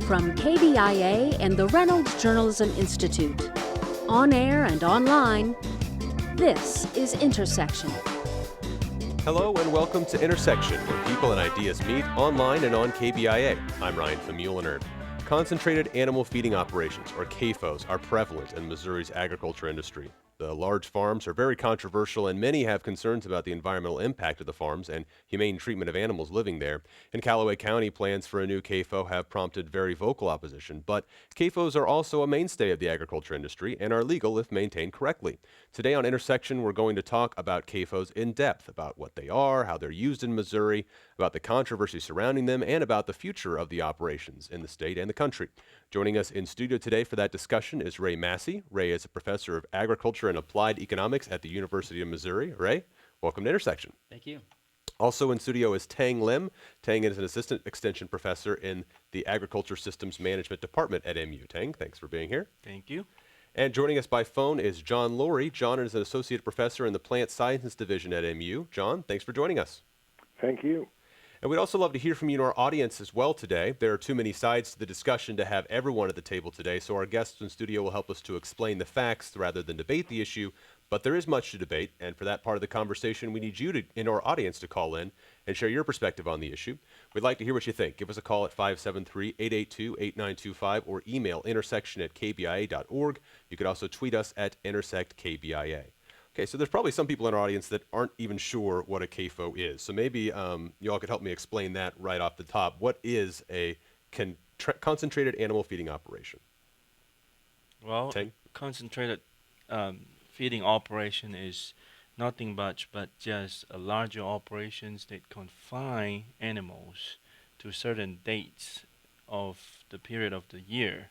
From KBIA and the Reynolds Journalism Institute, on air and online, this is Intersection. Hello and welcome to Intersection, where people and ideas meet online and on KBIA. I'm Ryan Famuliner. Concentrated animal feeding operations, or CAFOs, are prevalent in Missouri's agriculture industry. The large farms are very controversial, and many have concerns about the environmental impact of the farms and humane treatment of animals living there. In Callaway County, plans for a new CAFO have prompted very vocal opposition, but CAFOs are also a mainstay of the agriculture industry and are legal if maintained correctly. Today on Intersection, we're going to talk about CAFOs in depth, about what they are, how they're used in Missouri, about the controversy surrounding them, and about the future of the operations in the state and the country. Joining us in studio today for that discussion is Ray Massey. Ray is a professor of agriculture and applied economics at the University of Missouri. Ray, welcome to Intersection. Thank you. Also in studio is Tang Lim. Tang is an assistant extension professor in the Agriculture Systems Management Department at MU. Tang, thanks for being here. Thank you. And joining us by phone is John Laurie. John is an associate professor in the Plant Sciences Division at MU. John, thanks for joining us. Thank you. And we'd also love to hear from you in our audience as well today. There are too many sides to the discussion to have everyone at the table today, so our guests in studio will help us to explain the facts rather than debate the issue. But there is much to debate, and for that part of the conversation, we need you in our audience to call in and share your perspective on the issue. We'd like to hear what you think. Give us a call at 573-882-8925 or email intersection@kbia.org. You could also tweet us at intersectkbia. Okay, so there's probably some people in our audience that aren't even sure what a CAFO is. So maybe you all could help me explain that right off the top. What is a concentrated animal feeding operation? Well, Tang? concentrated feeding operation is nothing but just a larger operations that confine animals to certain dates of the period of the year,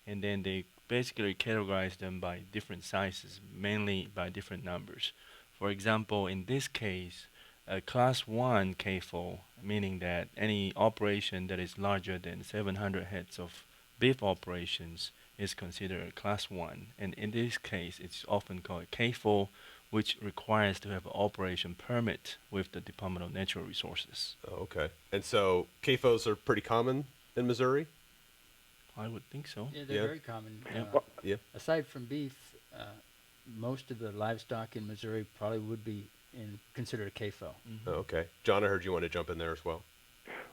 and then they basically categorize them by different sizes, mainly by different numbers. For example, in this case, a Class 1 CAFO, meaning that any operation that is larger than 700 heads of beef operations is considered a Class 1. And in this case, it's often called a CAFO, which requires to have an operation permit with the Department of Natural Resources. Oh, okay. And so CAFOs are pretty common in Missouri? I would think so. Yeah, they're very common. Yeah. Aside from beef, most of the livestock in Missouri probably would be considered a CAFO. Mm-hmm. Oh, okay. John, I heard you want to jump in there as well.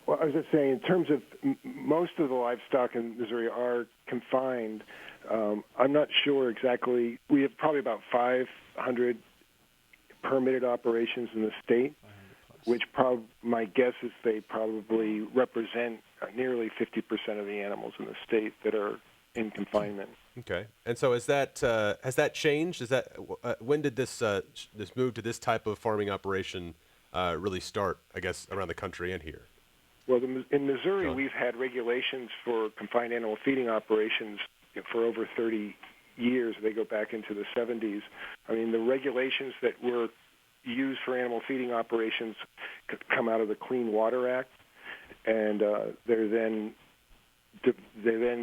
Well, I was just saying, in terms of most of the livestock in Missouri are confined. I'm not sure exactly. We have probably about 500 permitted operations in the state, which my guess is they probably represent nearly 50% of the animals in the state that are in confinement. Okay. And so has that changed? When did this move to this type of farming operation really start, I guess, around the country and here? Well, in Missouri, John? we've had regulations for confined animal feeding operations for over 30 years. They go back into the 70s. I mean, the regulations that were used for animal feeding operations come out of the Clean Water Act, and they're then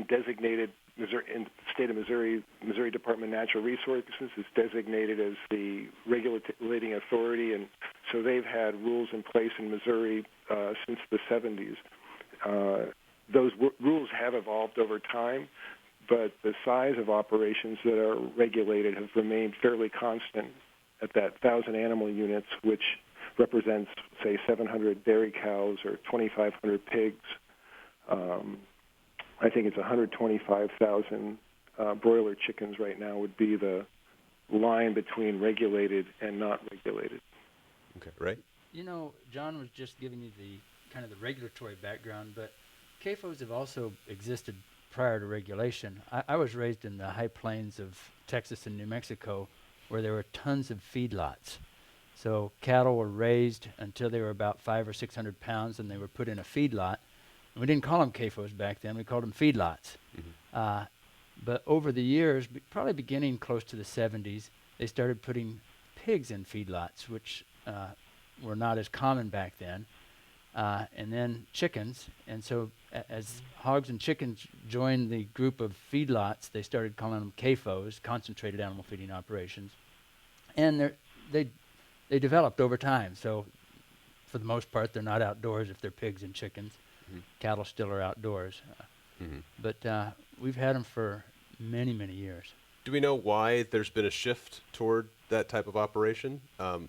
designated. In the state of Missouri Department of Natural Resources is designated as the regulating authority, and so they've had rules in place in Missouri since the 70s. Those rules have evolved over time, but the size of operations that are regulated have remained fairly constant at that 1,000 animal units, which represents, say, 700 dairy cows or 2,500 pigs. I think it's 125,000 broiler chickens right now would be the line between regulated and not regulated. Okay, right. You know, John was just giving you the kind of the regulatory background, but CAFOs have also existed prior to regulation. I was raised in the high plains of Texas and New Mexico, where there were tons of feedlots. So cattle were raised until they were about 500 or 600 pounds, and they were put in a feedlot. We didn't call them CAFOs back then. We called them feedlots. Mm-hmm. But over the years, probably beginning close to the 70s, they started putting pigs in feedlots, which were not as common back then, and then chickens. And so as hogs and chickens joined the group of feedlots, they started calling them CAFOs, concentrated animal feeding operations. And they developed over time. So for the most part, they're not outdoors if they're pigs and chickens. Mm-hmm. Cattle still are outdoors. But we've had them for many, many years. Do we know why there's been a shift toward that type of operation? I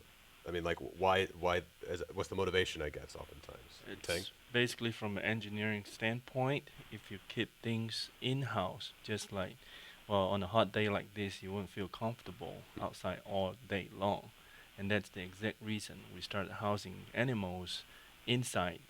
mean, like, what's the motivation, I guess, oftentimes? It's basically from an engineering standpoint, if you keep things in-house, just like, well, on a hot day like this, you wouldn't feel comfortable outside all day long. And that's the exact reason we started housing animals inside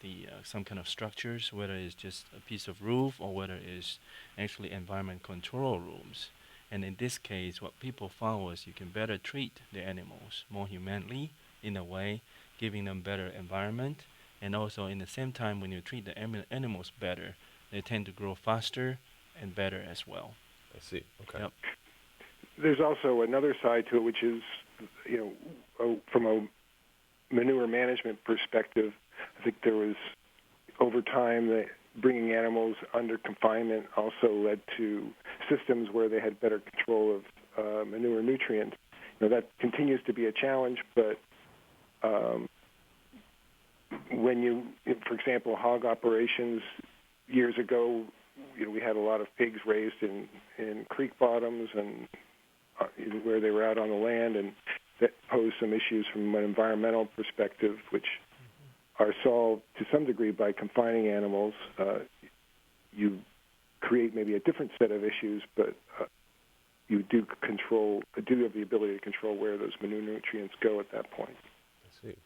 the some kind of structures, whether it's just a piece of roof or whether it's actually environment control rooms. And in this case, what people found was you can better treat the animals more humanely in a way, giving them better environment. And also, in the same time, when you treat the animals better, they tend to grow faster and better as well. I see. Okay. Yep. There's also another side to it, which is, from a manure management perspective, I think there was, over time, that bringing animals under confinement also led to systems where they had better control of manure nutrients. That continues to be a challenge, but when you, for example, hog operations years ago, we had a lot of pigs raised in creek bottoms and where they were out on the land, and that posed some issues from an environmental perspective, which are solved to some degree by confining animals. You create maybe a different set of issues, but you do have the ability to control where those manure nutrients go at that point. I see.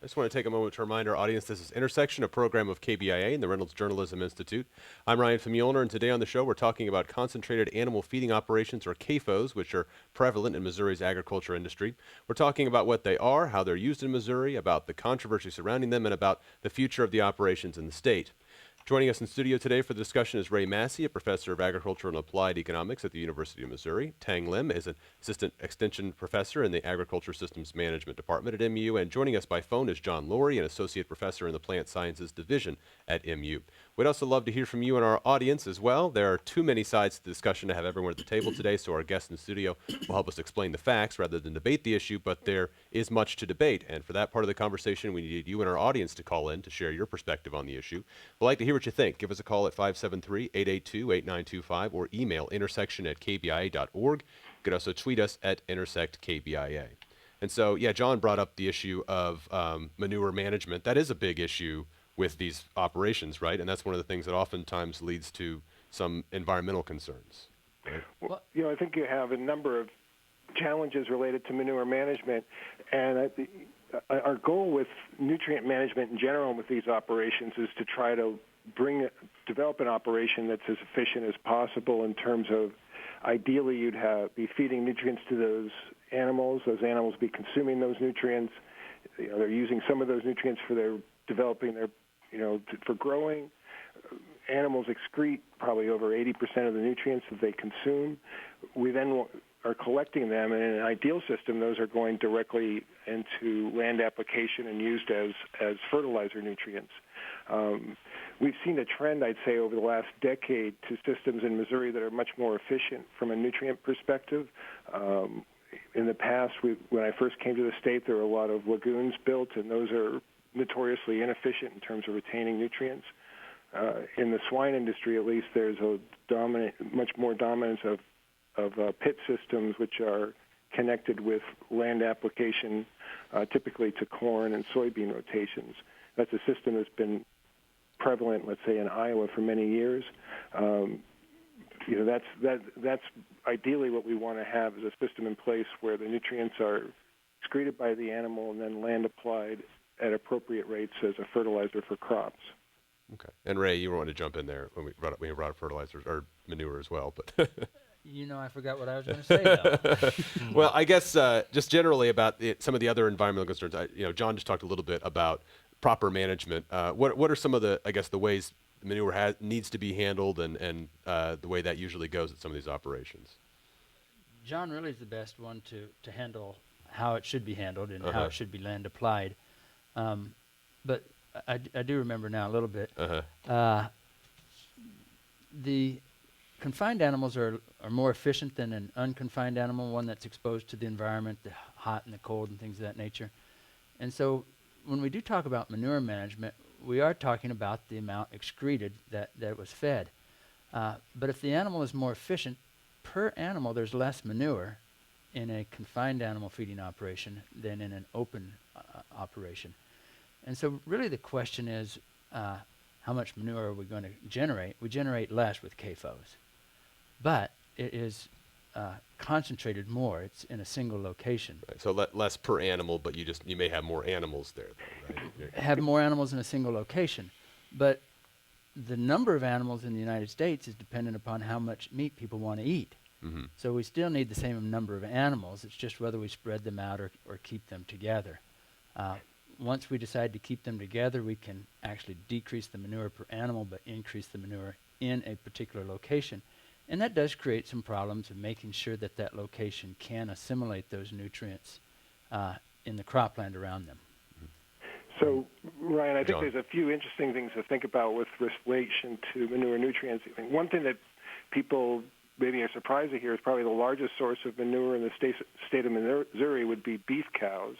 I just want to take a moment to remind our audience this is Intersection, a program of KBIA and the Reynolds Journalism Institute. I'm Ryan Famulner, and today on the show we're talking about concentrated animal feeding operations, or CAFOs, which are prevalent in Missouri's agriculture industry. We're talking about what they are, how they're used in Missouri, about the controversy surrounding them, and about the future of the operations in the state. Joining us in studio today for the discussion is Ray Massey, a professor of agriculture and applied economics at the University of Missouri. Tang Lim is an assistant extension professor in the Agriculture Systems Management Department at MU. And joining us by phone is John Laurie, an associate professor in the Plant Sciences Division at MU. We'd also love to hear from you and our audience as well. There are too many sides to the discussion to have everyone at the table today, so our guest in studio will help us explain the facts rather than debate the issue, but there is much to debate. And for that part of the conversation, we need you and our audience to call in to share your perspective on the issue. We'd like to hear what you think. Give us a call at 573-882-8925 or email intersection@kbia.org. You could also tweet us at intersectkbia. And so, yeah, John brought up the issue of manure management. That is a big issue with these operations, right? And that's one of the things that oftentimes leads to some environmental concerns. Right? Well, I think you have a number of challenges related to manure management, and our goal with nutrient management in general with these operations is to try to develop an operation that's as efficient as possible in terms of, ideally you'd be feeding nutrients to those animals be consuming those nutrients. They're using some of those nutrients for their developing their, for growing. Animals excrete probably over 80% of the nutrients that they consume. We then are collecting them, and in an ideal system, those are going directly into land application and used as fertilizer nutrients. We've seen a trend, I'd say, over the last decade to systems in Missouri that are much more efficient from a nutrient perspective. In the past, when I first came to the state, there were a lot of lagoons built, and those are notoriously inefficient in terms of retaining nutrients. In the swine industry, at least, there's much more dominance of pit systems, which are connected with land application, typically to corn and soybean rotations. That's a system that's been prevalent, let's say, in Iowa for many years. That's ideally what we want to have, is a system in place where the nutrients are excreted by the animal and then land applied at appropriate rates as a fertilizer for crops. Okay. And Ray, you wanted to jump in there when we brought up fertilizers or manure as well, but I forgot what I was going to say now. Well, I guess just generally about some of the other environmental concerns. John just talked a little bit about proper management. What are some of the ways manure needs to be handled and the way that usually goes at some of these operations? John really is the best one to handle how it should be handled and how it should be land applied. But I do remember now a little bit. The confined animals are more efficient than an unconfined animal, one that's exposed to the environment, the hot and the cold and things of that nature. And so when we do talk about manure management, we are talking about the amount excreted that was fed. But if the animal is more efficient, per animal there's less manure in a confined animal feeding operation than in an open operation. And so really the question is, how much manure are we going to generate? We generate less with CAFOs, but it is concentrated more. It's in a single location. Right. So less per animal, but you may have more animals there, though, right? Have more animals in a single location, but the number of animals in the United States is dependent upon how much meat people want to eat. Mm-hmm. So we still need the same number of animals. It's just whether we spread them out or keep them together. Once we decide to keep them together, we can actually decrease the manure per animal, but increase the manure in a particular location. And that does create some problems of making sure that that location can assimilate those nutrients in the cropland around them. So, Ryan, I think John. there's a few interesting things to think about with relation to manure nutrients. I mean, one thing that people maybe are surprised to hear is probably the largest source of manure in the state of Missouri would be beef cows.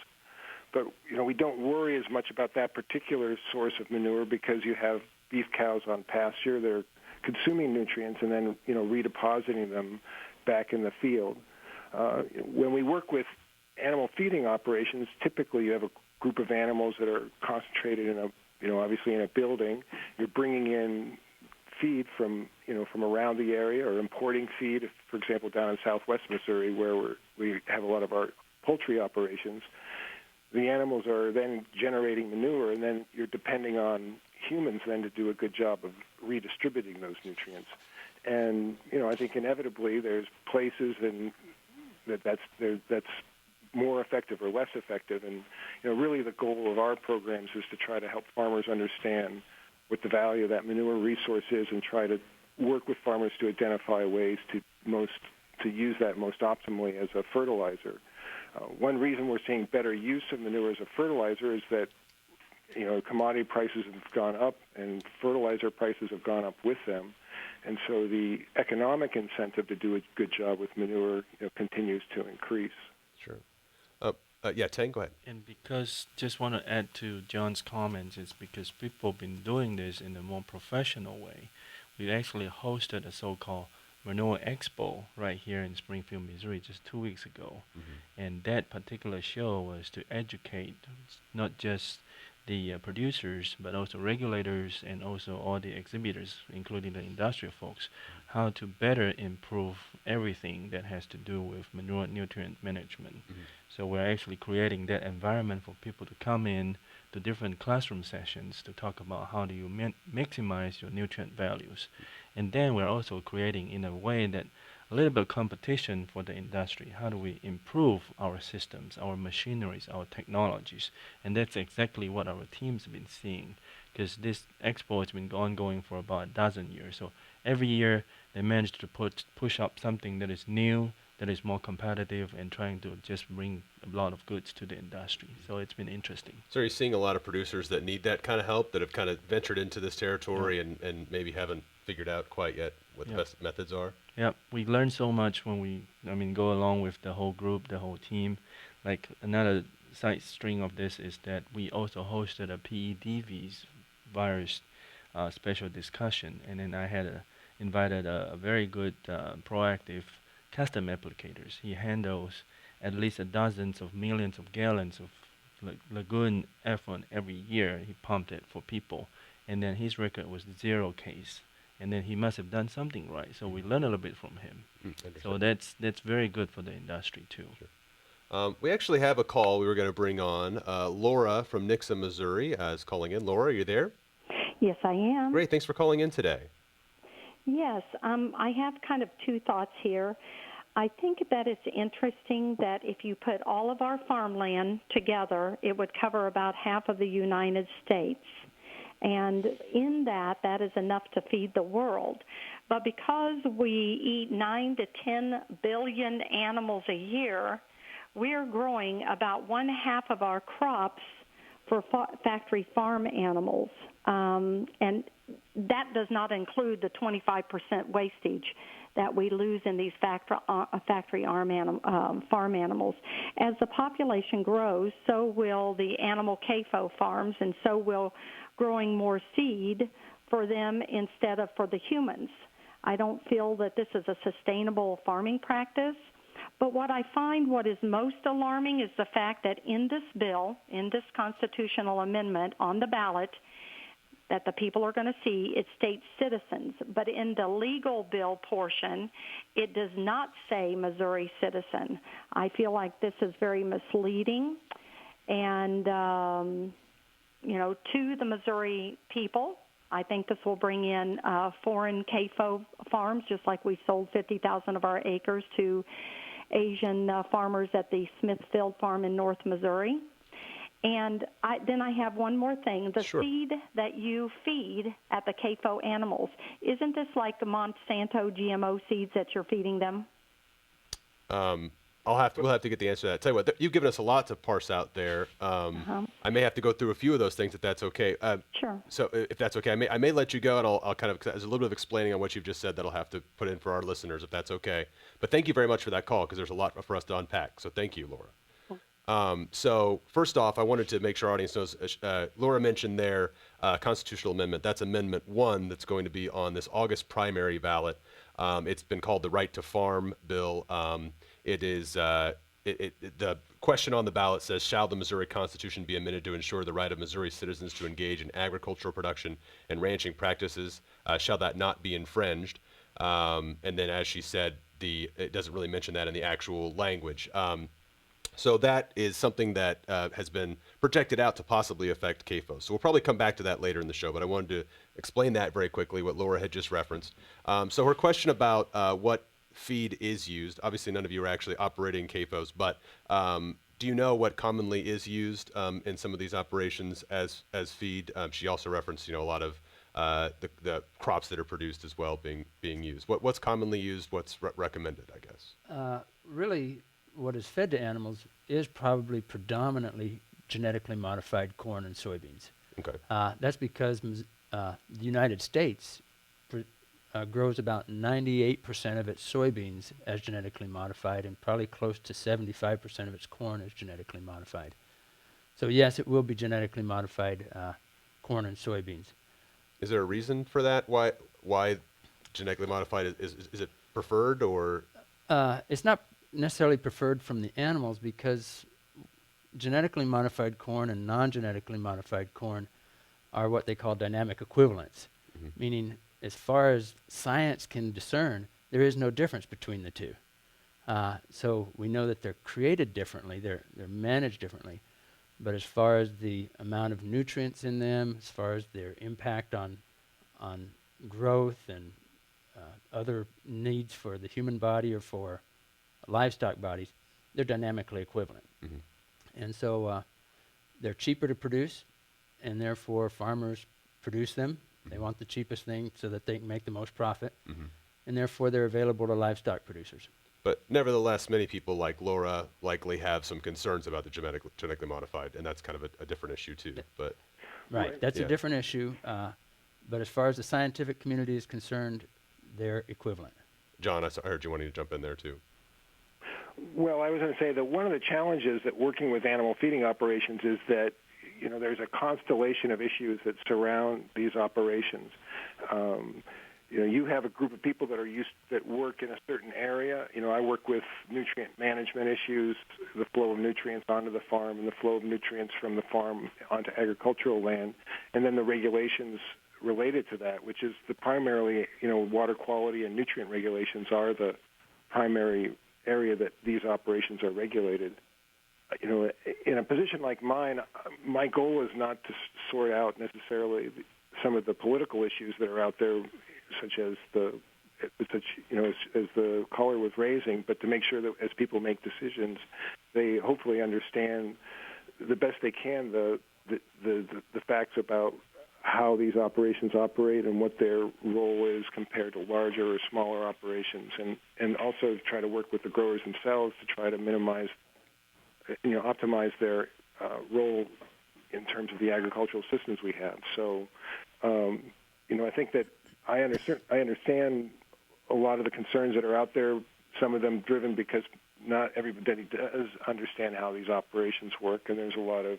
But, we don't worry as much about that particular source of manure because you have beef cows on pasture. They're consuming nutrients and then, redepositing them back in the field. When we work with animal feeding operations, typically you have a group of animals that are concentrated in obviously in a building. You're bringing in feed from around the area or importing feed, for example, down in southwest Missouri where we have a lot of our poultry operations. The animals are then generating manure, and then you're depending on humans then to do a good job of redistributing those nutrients. And, I think inevitably there's places that's more effective or less effective. And, really the goal of our programs is to try to help farmers understand what the value of that manure resource is and try to work with farmers to identify ways to use that most optimally as a fertilizer. One reason we're seeing better use of manure as a fertilizer is that, commodity prices have gone up and fertilizer prices have gone up with them. And so the economic incentive to do a good job with manure continues to increase. Sure. Tang, go ahead. And because, just want to add to John's comments, is because people have been doing this in a more professional way. We actually hosted a so-called Manure Expo right here in Springfield, Missouri, just 2 weeks ago. Mm-hmm. And that particular show was to educate not just the producers, but also regulators and also all the exhibitors, including the industrial folks, how to better improve everything that has to do with manure nutrient management. Mm-hmm. So we're actually creating that environment for people to come in to different classroom sessions to talk about how do you maximize your nutrient values. And then we're also creating, in a way, that a little bit of competition for the industry. How do we improve our systems, our machineries, our technologies? And that's exactly what our teams have been seeing, because this expo has been ongoing for about a dozen years. So every year they manage to push up something that is new, that is more competitive, and trying to just bring a lot of goods to the industry. So it's been interesting. So are you seeing a lot of producers that need that kind of help, that have kind of ventured into this territory and maybe haven't figured out quite yet what the best methods are? Yeah, we learn so much when we, go along with the whole group, the whole team. Like another side string of this is that we also hosted a PEDV virus special discussion, and then I had invited a very good proactive custom applicators. He handles at least dozens of millions of gallons of lagoon effluent every year. He pumped it for people, and then his record was 0 case. And then he must have done something right. So we learn a little bit from him. So that's very good for the industry too. Sure. We actually have a call we were going to bring on. Laura from Nixa, Missouri is calling in. Laura, are you there? Yes, I am. Great. Thanks for calling in today. Yes, I have kind of two thoughts here. I think that it's interesting that if you put all of our farmland together, it would cover about half of the United States. And in that is enough to feed the world. But because we eat 9 to 10 billion animals a year, we're growing about 1/2 of our crops for factory farm animals. And that does not include the 25% wastage that we lose in these factory farm animals. As the population grows, so will the animal CAFO farms, and so will growing more seed for them instead of for the humans. I don't feel that this is a sustainable farming practice. But what I find what is most alarming is the fact that in this bill, in this constitutional amendment on the ballot that the people are going to see, it states citizens. But in the legal bill portion, it does not say Missouri citizen. I feel like this is very misleading. And, to the Missouri people, I think this will bring in foreign CAFO farms, just like we sold 50,000 of our acres to Asian farmers at the Smithfield Farm in North Missouri. And then I have one more thing. The Sure. seed that you feed at the CAFO animals, isn't this like the Monsanto GMO seeds that you're feeding them? We'll have to get the answer to that. Tell you what, you've given us a lot to parse out there. I may have to go through a few of those things if that's okay. Sure. So if that's okay, I may let you go, and I'll kind of, there's a little bit of explaining on what you've just said that I'll have to put in for our listeners if that's okay. But thank you very much for that call, because there's a lot for us to unpack. So thank you, Laura. So first off, I wanted to make sure our audience knows, Laura mentioned their constitutional amendment. That's Amendment 1 that's going to be on this August primary ballot. It's been called the Right to Farm Bill. It is the question on the ballot says, shall the Missouri Constitution be amended to ensure the right of Missouri citizens to engage in agricultural production and ranching practices? Shall that not be infringed? And then, as she said, it doesn't really mention that in the actual language. So that is something that has been projected out to possibly affect CAFOs. So we'll probably come back to that later in the show, but I wanted to explain that very quickly, what Laura had just referenced. So her question about what feed is used, obviously none of you are actually operating CAFOs, but do you know what commonly is used in some of these operations as feed? She also referenced, a lot of the crops that are produced as well being used. What's commonly used? What's recommended, I guess? Really, what is fed to animals is probably predominantly genetically modified corn and soybeans. Okay. That's because the United States grows about 98% of its soybeans as genetically modified, and probably close to 75% of its corn is genetically modified. So yes, it will be genetically modified corn and soybeans. Is there a reason for that? Why genetically modified? Is it preferred, or? It's not necessarily preferred from the animals, because genetically modified corn and non-genetically modified corn are what they call dynamic equivalents, meaning as far as science can discern, there is no difference between the two. So we know that they're created differently, they're managed differently, but as far as the amount of nutrients in them, as far as their impact on growth and other needs for the human body or for livestock bodies, they're dynamically equivalent. And so they're cheaper to produce, and therefore farmers produce them. They want the cheapest thing so that they can make the most profit, and therefore they're available to livestock producers. But nevertheless, many people like Laura likely have some concerns about the genetically modified, and that's kind of a different issue too. But right, that's a different issue. But as far as the scientific community is concerned, they're equivalent. John, I heard you wanting to jump in there too. Well, I was going to say that one of the challenges that working with animal feeding operations is that, there's a constellation of issues that surround these operations. You have a group of people that work in a certain area. I work with nutrient management issues, the flow of nutrients onto the farm and the flow of nutrients from the farm onto agricultural land, and then the regulations related to that, which is primarily, water quality and nutrient regulations are the primary area that these operations are regulated. In a position like mine, my goal is not to sort out necessarily some of the political issues that are out there, such as as the caller was raising, but to make sure that as people make decisions, they hopefully understand the best they can the facts about how these operations operate and what their role is compared to larger or smaller operations, and also try to work with the growers themselves to try to minimize, optimize their role in terms of the agricultural systems we have. So, I think that I understand a lot of the concerns that are out there, some of them driven because not everybody does understand how these operations work, and there's a lot of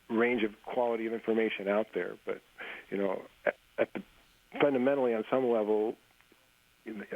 range of quality of information out there. But, at fundamentally, on some level,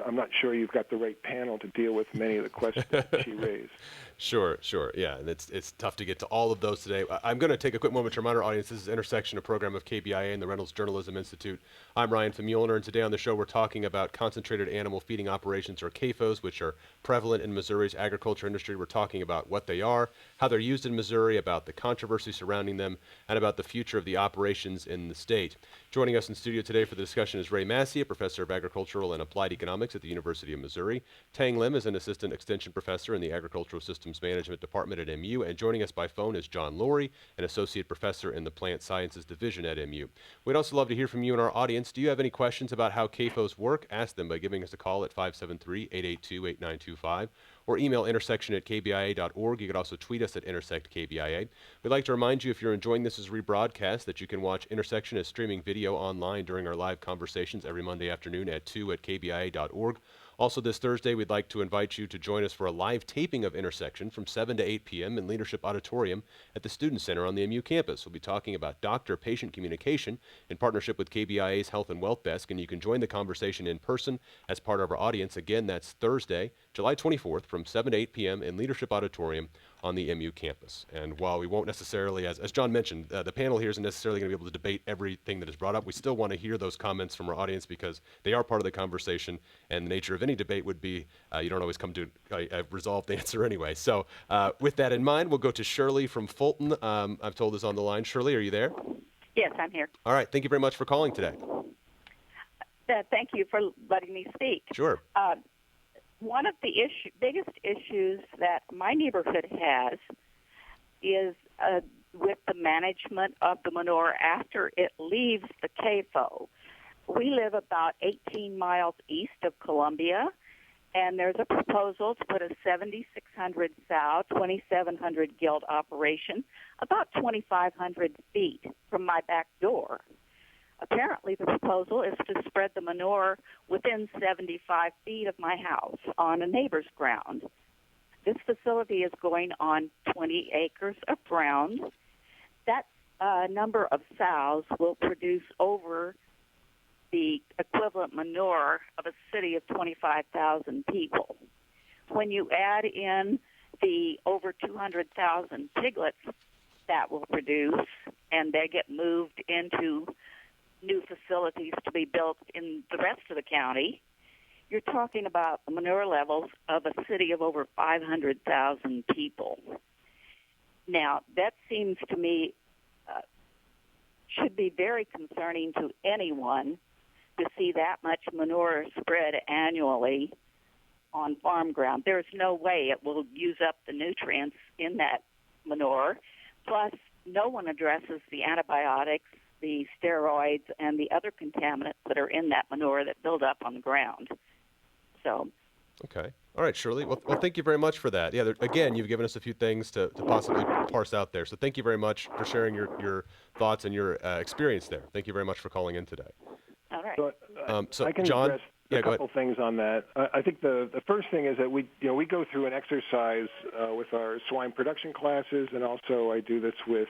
I'm not sure you've got the right panel to deal with many of the questions she raised. Sure. Yeah, and it's tough to get to all of those today. I'm going to take a quick moment to remind our audience this is Intersection, a program of KBIA and the Reynolds Journalism Institute. I'm Ryan Famuliner, and today on the show we're talking about concentrated animal feeding operations, or CAFOs, which are prevalent in Missouri's agriculture industry. We're talking about what they are, how they're used in Missouri, about the controversy surrounding them, and about the future of the operations in the state. Joining us in studio today for the discussion is Ray Massey, a professor of agricultural and applied economics at the University of Missouri. Tang Lim is an assistant extension professor in the Agricultural Systems Management Department at MU. And joining us by phone is John Laurie, an associate professor in the Plant Sciences Division at MU. We'd also love to hear from you and our audience. Do you have any questions about how CAFOs work? Ask them by giving us a call at 573-882-8925 or email intersection@kbia.org. You can also tweet us at intersectkbia. We'd like to remind you, if you're enjoying this as rebroadcast, that you can watch Intersection as streaming video online during our live conversations every Monday afternoon at 2 at kbia.org. Also this Thursday, we'd like to invite you to join us for a live taping of Intersection from 7 to 8 p.m. in Leadership Auditorium at the Student Center on the MU campus. We'll be talking about doctor-patient communication in partnership with KBIA's Health and Wealth Desk, and you can join the conversation in person as part of our audience. Again, that's Thursday, July 24th from 7 to 8 p.m. in Leadership Auditorium on the MU campus. And while we won't necessarily, as John mentioned, the panel here isn't necessarily going to be able to debate everything that is brought up. We still want to hear those comments from our audience because they are part of the conversation, and the nature of any debate would be you don't always come to a resolved answer anyway. So with that in mind, we'll go to Shirley from Fulton. I've told is on the line. Shirley, are you there? Yes, I'm here. All right. Thank you very much for calling today. Thank you for letting me speak. Sure. One of the biggest issues that my neighborhood has is with the management of the manure after it leaves the CAFO. We live about 18 miles east of Columbia, and there's a proposal to put a 7,600 sow, 2,700 gilt operation about 2,500 feet from my back door. Apparently, the proposal is to spread the manure within 75 feet of my house on a neighbor's ground. This facility is going on 20 acres of ground. That number of sows will produce over the equivalent manure of a city of 25,000 people. When you add in the over 200,000 piglets that will produce, and they get moved into new facilities to be built in the rest of the county, you're talking about the manure levels of a city of over 500,000 people. Now, that seems to me should be very concerning to anyone to see that much manure spread annually on farm ground. There's no way it will use up the nutrients in that manure. Plus, no one addresses the antibiotics, the steroids, and the other contaminants that are in that manure that build up on the ground. So. Okay. All right, Shirley. Well, thank you very much for that. Yeah, again, you've given us a few things to possibly parse out there. So thank you very much for sharing your thoughts and your experience there. Thank you very much for calling in today. All right. So I can John, address a couple things on that. I think the first thing is that we go through an exercise with our swine production classes, and also I do this with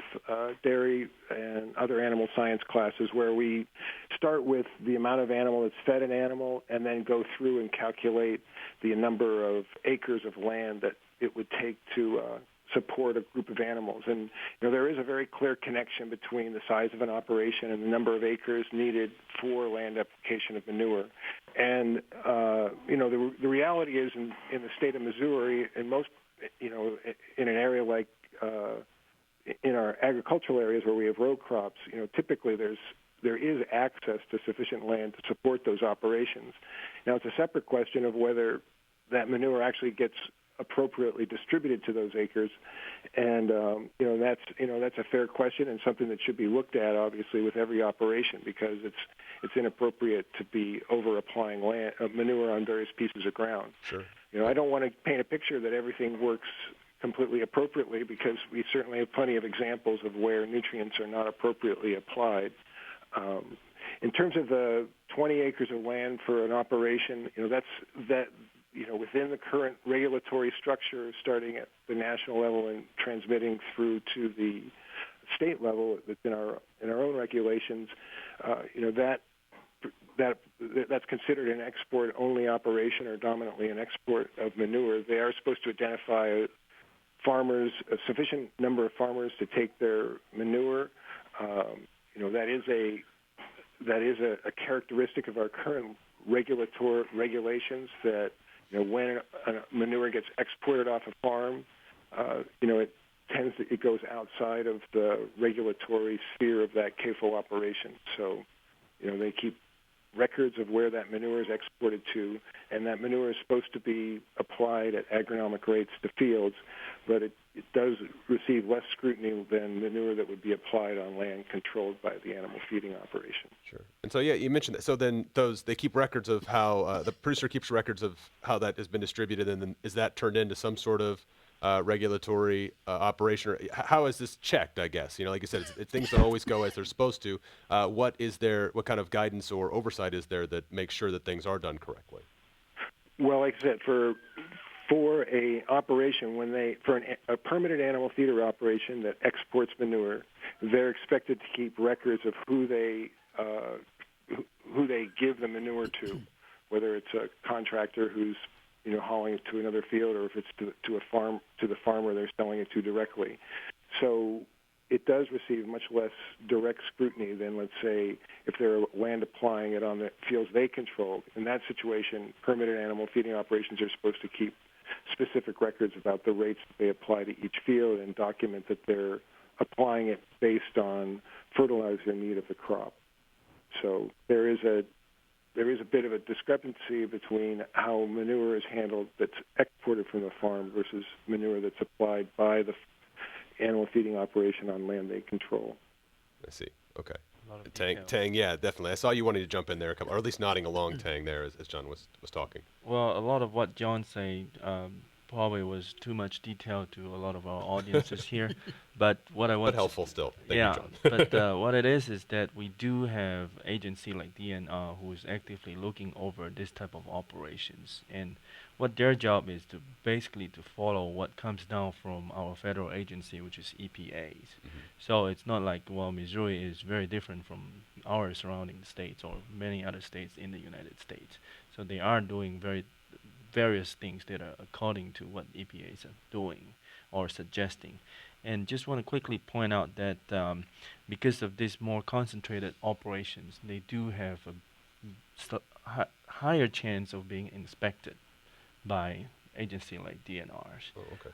dairy and other animal science classes, where we start with the amount of animal that's fed an animal, and then go through and calculate the number of acres of land that it would take to support a group of animals. And there is a very clear connection between the size of an operation and the number of acres needed for land application of manure. And the reality is in the state of Missouri, in most in an area like in our agricultural areas where we have row crops, typically there is access to sufficient land to support those operations. Now, it's a separate question of whether that manure actually gets appropriately distributed to those acres, and that's a fair question and something that should be looked at, obviously, with every operation, because it's inappropriate to be over applying manure on various pieces of ground. Sure. I don't want to paint a picture that everything works completely appropriately, because we certainly have plenty of examples of where nutrients are not appropriately applied. In terms of the 20 acres of land for an operation, within the current regulatory structure, starting at the national level and transmitting through to the state level that's in our own regulations, that that's considered an export-only operation or dominantly an export of manure. They are supposed to identify farmers, a sufficient number of farmers to take their manure. That is a characteristic of our current regulatory regulations that when manure gets exported off a farm, it goes outside of the regulatory sphere of that CAFO operation. So, they keep records of where that manure is exported to, and that manure is supposed to be applied at agronomic rates to fields, but it does receive less scrutiny than manure that would be applied on land controlled by the animal feeding operation. Sure. And so, you mentioned that. So then they keep records of how, the producer keeps records of how that has been distributed, and then is that turned into some sort of regulatory operation? Or how is this checked, I guess? Like you said, it's things that always go as they're supposed to. What kind of guidance or oversight is there that makes sure that things are done correctly? Well, like I said, for a operation, a permitted animal feeder operation that exports manure, they're expected to keep records of who they give the manure to, whether it's a contractor who's hauling it to another field, or if it's to the farmer they're selling it to directly. So it does receive much less direct scrutiny than, let's say, if they're land applying it on the fields they control. In that situation, permitted animal feeding operations are supposed to keep specific records about the rates that they apply to each field and document that they're applying it based on fertilizer need of the crop. So there is a bit of a discrepancy between how manure is handled that's exported from the farm versus manure that's applied by the animal feeding operation on land they control. I see. Okay. Tang, yeah, definitely. I saw you wanted to jump in there, or at least nodding along, Tang, there as John was talking. Well, a lot of what John said probably was too much detail to a lot of our audiences here. But what I want but helpful still. Thank you, John. But what it is that we do have agency like DNR who is actively looking over this type of operations, and what their job is to basically to follow what comes down from our federal agency, which is EPA's. Mm-hmm. So it's not like, well, Missouri is very different from our surrounding states or many other states in the United States. So they are doing various things that are according to what EPA's are doing or suggesting. And just want to quickly point out that because of these more concentrated operations, they do have a higher chance of being inspected by agency like DNRs. Oh, okay.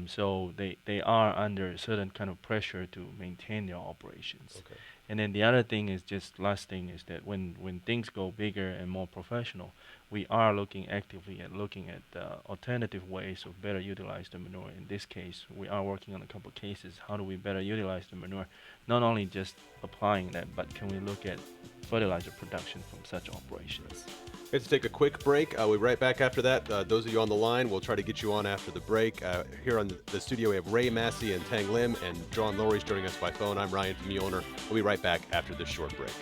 So they are under a certain kind of pressure to maintain their operations. Okay. And then the other thing is last thing is that when things go bigger and more professional, we are actively looking at alternative ways of better utilize the manure. In this case, we are working on a couple of cases. How do we better utilize the manure? Not only just applying that, but can we look at fertilizer production from such operations? We have to take a quick break. We'll be right back after that. Those of you on the line, we'll try to get you on after the break. Here on the studio, we have Ray, Massey, and Tang Lim, and John Lowry's joining us by phone. I'm Ryan from Muehlner. We'll be right back after this short break.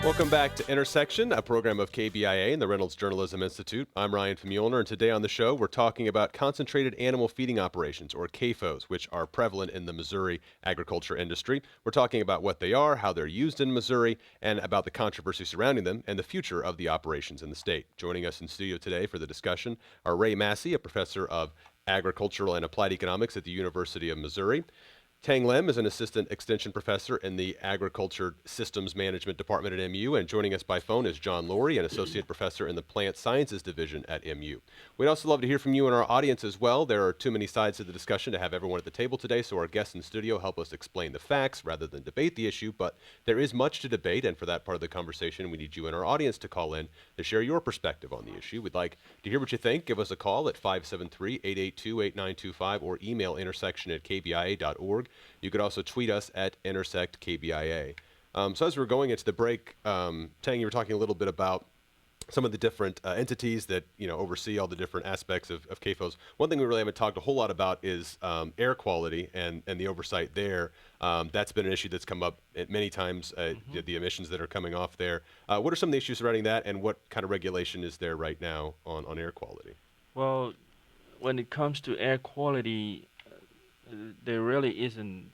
Welcome back to Intersection, a program of KBIA and the Reynolds Journalism Institute. I'm Ryan from Muehlner, and today on the show, we're talking about concentrated animal feeding operations, or CAFOs, which are prevalent in the Missouri agriculture industry. We're talking about what they are, how they're used in Missouri, and about the controversy surrounding them and the future of the operations in the state. Joining us in studio today for the discussion are Ray Massey, a professor of agricultural and applied economics at the University of Missouri. Tang Lim is an assistant extension professor in the Agriculture Systems Management Department at MU, and joining us by phone is John Lowry, an associate professor in the Plant Sciences Division at MU. We'd also love to hear from you and our audience as well. There are too many sides to the discussion to have everyone at the table today, so our guests in studio help us explain the facts rather than debate the issue, but there is much to debate, and for that part of the conversation, we need you and our audience to call in to share your perspective on the issue. We'd like to hear what you think. Give us a call at 573-882-8925 or email intersection@kbia.org. You could also tweet us at IntersectKBIA. So as we're going into the break, Tang, you were talking a little bit about some of the different entities that oversee all the different aspects of CAFOs. One thing we really haven't talked a whole lot about is air quality and the oversight there. That's been an issue that's come up many times, the emissions that are coming off there. What are some of the issues surrounding that, and what kind of regulation is there right now on air quality? Well, when it comes to air quality, there really isn't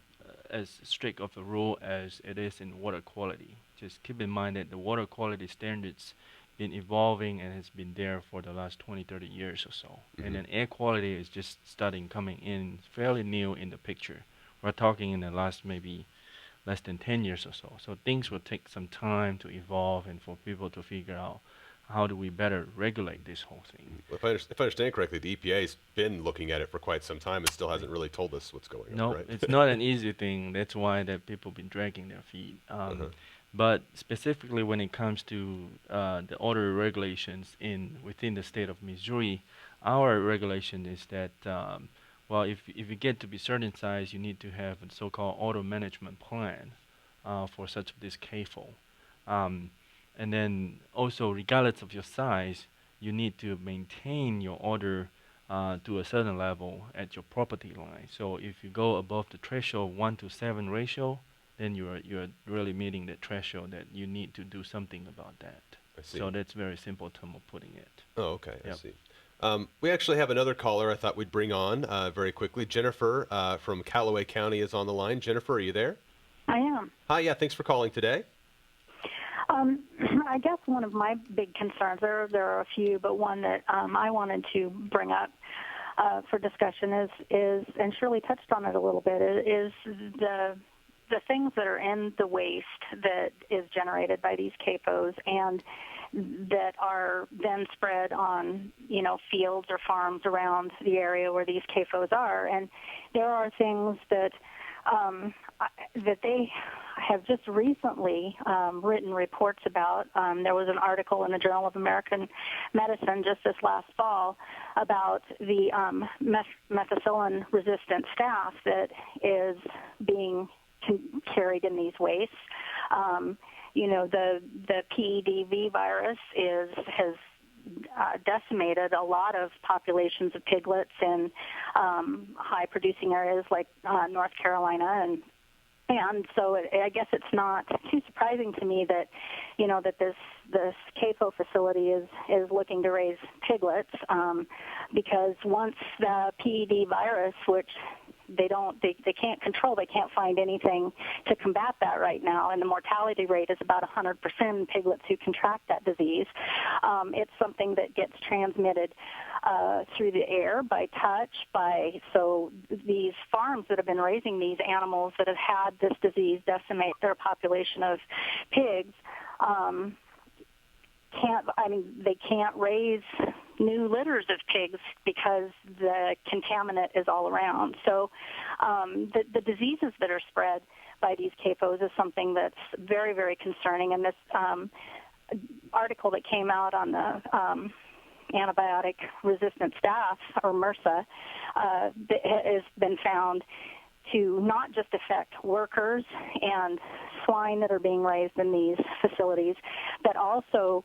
as strict of a rule as it is in water quality. Just keep in mind that the water quality standards been evolving and has been there for the last 20, 30 years or so. And then air quality is just starting coming in fairly new in the picture. We're talking in the last maybe less than 10 years or so. So things will take some time to evolve and for people to figure out how do we better regulate this whole thing. If I understand correctly, the EPA's been looking at it for quite some time and still hasn't really told us what's going on, No, right? it's not an easy thing. That's why that people been dragging their feet. But specifically when it comes to the odor regulations within the state of Missouri, our regulation is that well, if you get to be certain size, you need to have a so-called odor management plan for such this CAFO. And then also, regardless of your size, you need to maintain your odor to a certain level at your property line. So if you go above the threshold 1:7 ratio, then you're really meeting the threshold that you need to do something about that. I see. So that's very simple term of putting it. Oh, okay. I Yep. see. We actually have another caller I thought we'd bring on very quickly. Jennifer from Callaway County is on the line. Jennifer, are you there? I am. Hi, yeah, thanks for calling today. I guess one of my big concerns, there are a few, but one that I wanted to bring up for discussion is, and Shirley touched on it a little bit, is the things that are in the waste that is generated by these CAFOs and that are then spread on, fields or farms around the area where these CAFOs are. And there are things that that they have just recently written reports about. There was an article in the Journal of American Medicine just this last fall about the methicillin-resistant staph that is being carried in these wastes. The PEDV virus has decimated a lot of populations of piglets in high-producing areas like North Carolina, and so I guess it's not too surprising to me that that this CAFO facility is looking to raise piglets because once the PED virus, which they can't control, they can't find anything to combat that right now, and the mortality rate is about 100% in piglets who contract that disease. It's something that gets transmitted through the air, by touch, so these farms that have been raising these animals that have had this disease decimate their population of pigs they can't raise new litters of pigs because the contaminant is all around. So the diseases that are spread by these CAFOs is something that's very, very concerning. And this article that came out on the antibiotic-resistant staph, or MRSA, has been found to not just affect workers and swine that are being raised in these facilities, but also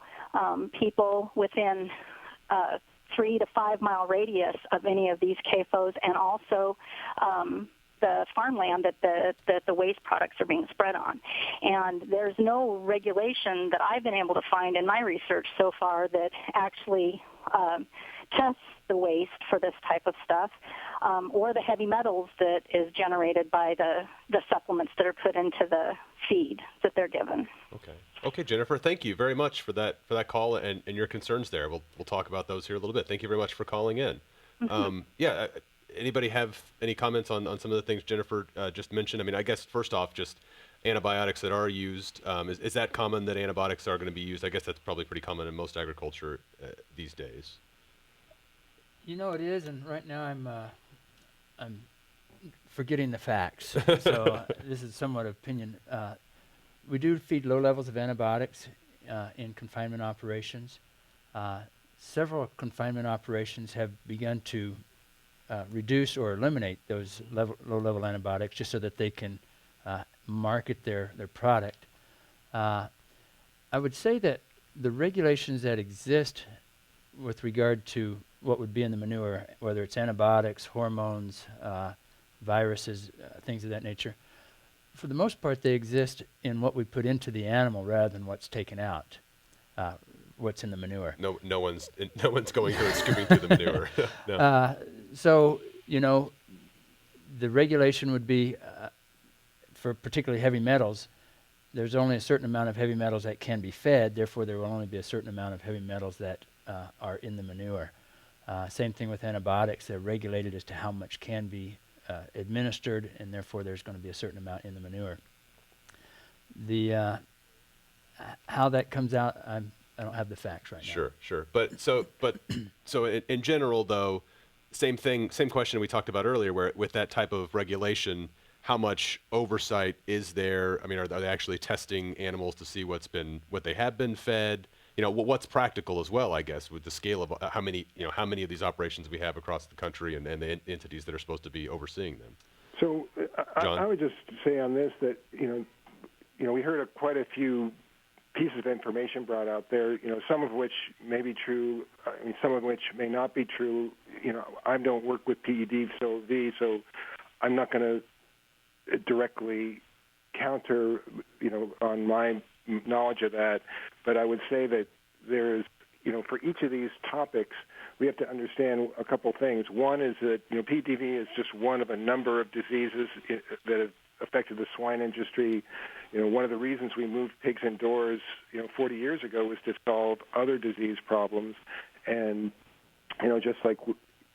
people within 3 to 5 mile radius of any of these CAFOs, and also the farmland that the waste products are being spread on. And there's no regulation that I've been able to find in my research so far that actually tests the waste for this type of stuff, or the heavy metals that is generated by the supplements that are put into the feed that they're given. Okay, Jennifer, thank you very much for that call and your concerns there. We'll talk about those here a little bit. Thank you very much for calling in. Anybody have any comments on some of the things Jennifer just mentioned? I mean, I guess first off, just antibiotics that are used, is that common that antibiotics are going to be used? I guess that's probably pretty common in most agriculture these days. It is, and right now I'm forgetting the facts. So this is somewhat opinion. We do feed low levels of antibiotics in confinement operations. Several confinement operations have begun to reduce or eliminate those low-level antibiotics just so that they can market their product. I would say that the regulations that exist with regard to what would be in the manure, whether it's antibiotics, hormones, viruses, things of that nature, for the most part they exist in what we put into the animal rather than what's taken out. what's in the manure. No one's going through and scooping through the manure. No. So, the regulation would be for particularly heavy metals. There's only a certain amount of heavy metals that can be fed. Therefore, there will only be a certain amount of heavy metals that are in the manure. Same thing with antibiotics. They're regulated as to how much can be administered, and therefore there's going to be a certain amount in the manure. How that comes out, I don't have the facts right now. Sure. But so in general, though, same question we talked about earlier, where with that type of regulation, how much oversight is there? I mean, are they actually testing animals to see what they have been fed? What's practical as well, I guess, with the scale of how many of these operations we have across the country and the entities that are supposed to be overseeing them. So I would just say on this that, we heard quite a few pieces of information brought out there, some of which may be true, some of which may not be true. I don't work with PED, so I'm not going to directly counter, on my knowledge of that. But I would say that there's, for each of these topics, we have to understand a couple things. One is that, PDV is just one of a number of diseases that have affected the swine industry. One of the reasons we moved pigs indoors, 40 years ago was to solve other disease problems. And, just like,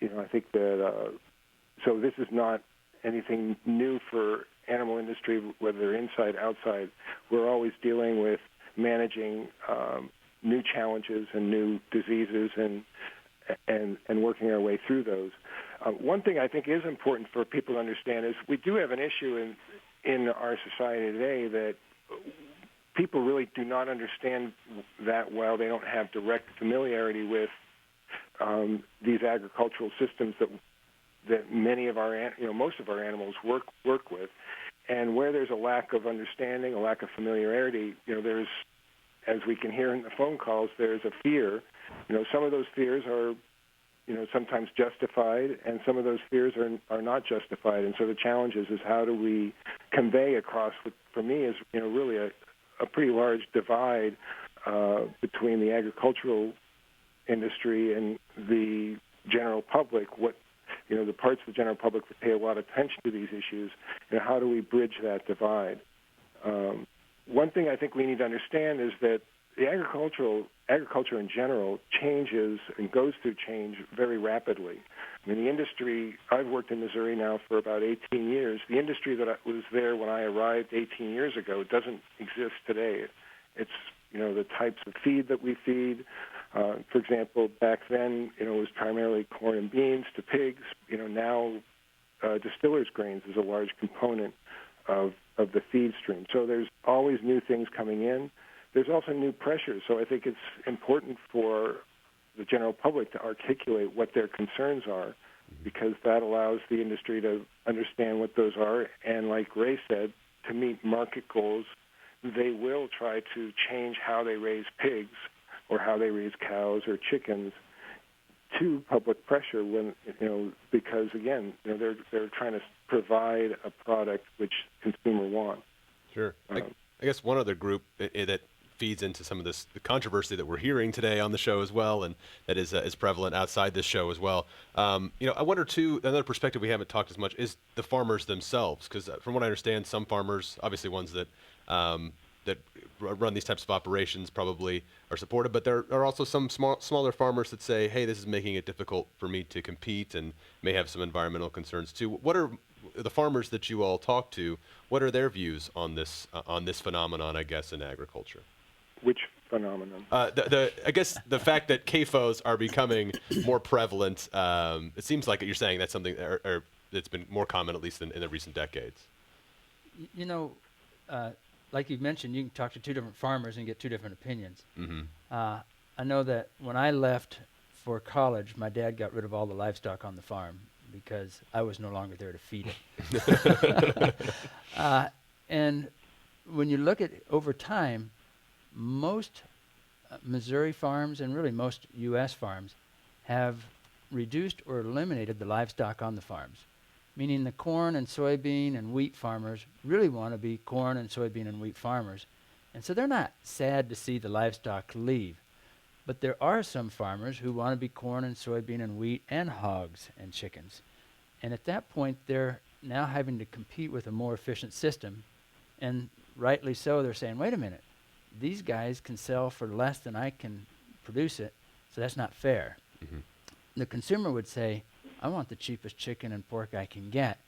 I think that, so this is not anything new for animal industry, whether they're inside, outside. We're always dealing with managing new challenges and new diseases and working our way through those. One thing I think is important for people to understand is we do have an issue in our society today that people really do not understand that well. They don't have direct familiarity with these agricultural systems that many of our, most of our animals work with. And where there's a lack of understanding, a lack of familiarity, there's, as we can hear in the phone calls, there's a fear. Some of those fears are, sometimes justified, and some of those fears are not justified. And so the challenge is how do we convey across what, for me, is, really a pretty large divide between the agricultural industry and the general public. What, the parts of the general public that pay a lot of attention to these issues, how do we bridge that divide? One thing I think we need to understand is that the agriculture in general changes and goes through change very rapidly. I mean, the industry, I've worked in Missouri now for about 18 years. The industry that was there when I arrived 18 years ago doesn't exist today. It's, the types of feed that we feed. For example, back then, it was primarily corn and beans to pigs. Now distillers' grains is a large component of the feed stream. So there's always new things coming in. There's also new pressures. So I think it's important for the general public to articulate what their concerns are, because that allows the industry to understand what those are. And like Ray said, to meet market goals, they will try to change how they raise pigs or how they raise cows or chickens to public pressure when, because again, they're trying to provide a product which consumer want. Sure. I guess one other group that feeds into some of the controversy that we're hearing today on the show as well, and that is prevalent outside this show as well. I wonder too, another perspective we haven't talked as much is the farmers themselves, because from what I understand, some farmers, obviously ones that that run these types of operations probably are supportive, but there are also some smaller farmers that say, hey, this is making it difficult for me to compete and may have some environmental concerns too. What are the farmers that you all talk to, what are their views on this phenomenon, I guess, in agriculture? Which phenomenon? I guess the fact that CAFOs are becoming more prevalent, it seems like you're saying that's something or that's been more common, at least in the recent decades. Like you mentioned, you can talk to two different farmers and get two different opinions. Mm-hmm. I know that when I left for college, my dad got rid of all the livestock on the farm because I was no longer there to feed it. And when you look at over time, most Missouri farms and really most U.S. farms have reduced or eliminated the livestock on the farms, meaning the corn and soybean and wheat farmers really want to be corn and soybean and wheat farmers. And so they're not sad to see the livestock leave. But there are some farmers who want to be corn and soybean and wheat and hogs and chickens. And at that point, they're now having to compete with a more efficient system. And rightly so, they're saying, wait a minute, these guys can sell for less than I can produce it, so that's not fair. Mm-hmm. The consumer would say, I want the cheapest chicken and pork I can get.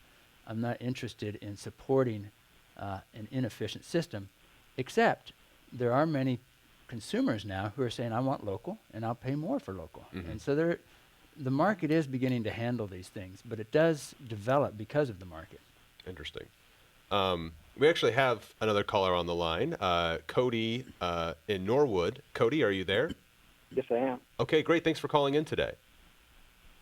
I'm not interested in supporting an inefficient system, except there are many consumers now who are saying, I want local, and I'll pay more for local. Mm-hmm. And so the market is beginning to handle these things, but it does develop because of the market. Interesting. We actually have another caller on the line, Cody in Norwood. Cody, are you there? Yes, I am. Okay, great. Thanks for calling in today.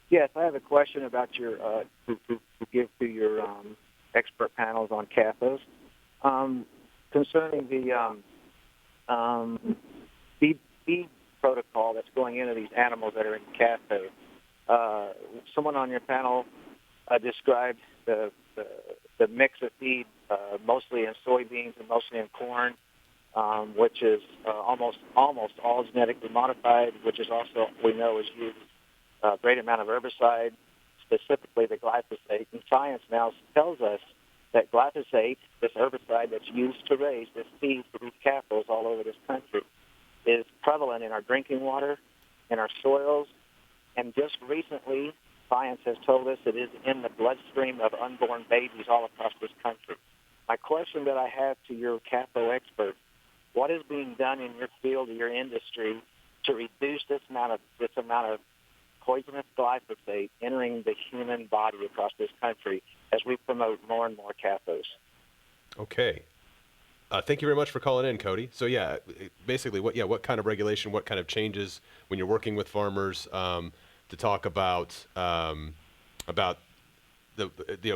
Yes, I have a question about your to give to your expert panels on CAFOs concerning the feed protocol that's going into these animals that are in CAFO. Someone on your panel described the mix of feed mostly in soybeans and mostly in corn, which is almost all genetically modified, which is also, we know, is used a great amount of herbicide, specifically the glyphosate. And science now tells us that glyphosate, this herbicide that's used to raise this feed for these CAFOs all over this country, is prevalent in our drinking water, in our soils, and just recently science has told us it is in the bloodstream of unborn babies all across this country. My question that I have to your CAFO expert, what is being done in your field or your industry to reduce this amount of poisonous glyphosate entering the human body across this country as we promote more and more CAFOs? Okay. Thank you very much for calling in, Cody. So yeah, basically, what kind of regulation, what kind of changes when you're working with farmers to talk about the